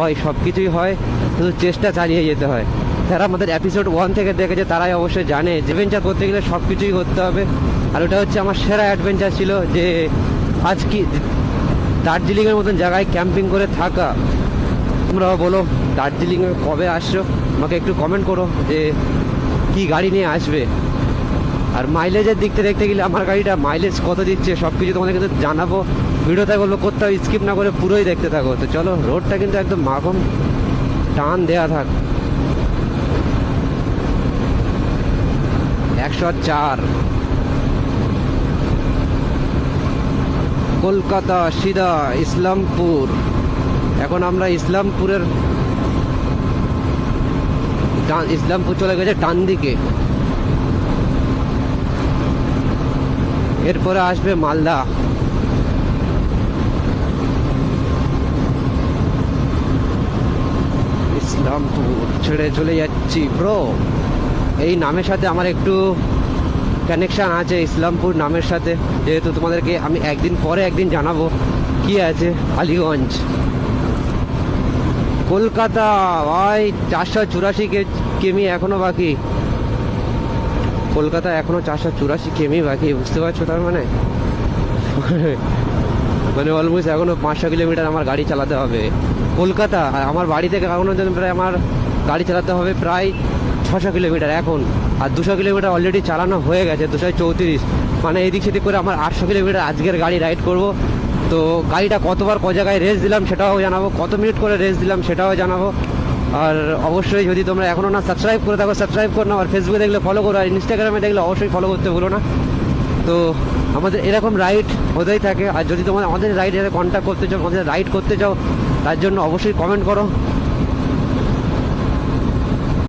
হয়, সব কিছুই হয়, শুধু চেষ্টা চালিয়ে যেতে হয়। যারা আমাদের এপিসোড 1 থেকে দেখেছে তারাই অবশ্যই জানে যে অ্যাডভেঞ্চার করতে গেলে সব কিছুই করতে হবে। আর ওটা হচ্ছে আমার সেরা অ্যাডভেঞ্চার ছিল, যে আজ কি দার্জিলিংয়ের মতন জায়গায় ক্যাম্পিং করে থাকা। তোমরা বলো দার্জিলিংয়ে কবে আসছো, আমাকে একটু কমেন্ট করো যে কি গাড়ি নিয়ে আসবে। আর মাইলেজের দিকতে দেখতে গেলে আমার গাড়িটা মাইলেজ কত দিচ্ছে সব কিছু তোমাদের কিন্তু জানাবো। ভিডিওটা বলবো কোথাও স্কিপ না করে পুরোই দেখতে থাকো। তো চলো, রোডটা কিন্তু একদম মাখন টান দেয়া থাক। 104 কলকাতা সিধা ইসলামপুর। এখন আমরা ইসলামপুর চলে গেছে ডান দিকে, এরপরে আসবে মালদা। ইসলামপুর ছেড়ে চলে যাচ্ছি ব্রো। এই নামের সাথে আমার একটু কানেকশন আছে, ইসলামপুর নামের সাথে, যেহেতু তোমাদেরকে আমি একদিন পরে একদিন জানাবো কি আছে। আলিগঞ্জ কলকাতা ভাই, 484 কিমি এখনো বাকি। কলকাতা এখনো 484 কিমি বাকি, বুঝতে পারছো? তার মানে অলমোস্ট এখনো 500 কিলোমিটার আমার গাড়ি চালাতে হবে কলকাতা। আর আমার বাড়ি থেকে এখনো প্রায় আমার গাড়ি চালাতে হবে প্রায় 600 কিলোমিটার এখন। আর 200 কিলোমিটার অলরেডি চালানো হয়ে গেছে, 234। মানে এদিক সেদিক করে আমার 800 কিলোমিটার আজকের গাড়ি রাইড করব। তো গাড়িটা কতবার ক জায়গায় রেস দিলাম সেটাও জানাবো, কত মিনিট করে রেস দিলাম সেটাও জানাবো। আর অবশ্যই যদি তোমরা এখনও না সাবস্ক্রাইব করে থাকো সাবস্ক্রাইব করো না। আর ফেসবুকে দেখলে ফলো করো, আর ইনস্টাগ্রামে দেখলে অবশ্যই ফলো করতে ভুলো না। তো আমাদের এরকম রাইড হতেই থাকে। আর যদি তোমরা আমাদের রাইডে কন্ট্যাক্ট করতে চাও, আমাদের রাইড করতে চাও, তার জন্য অবশ্যই কমেন্ট করো।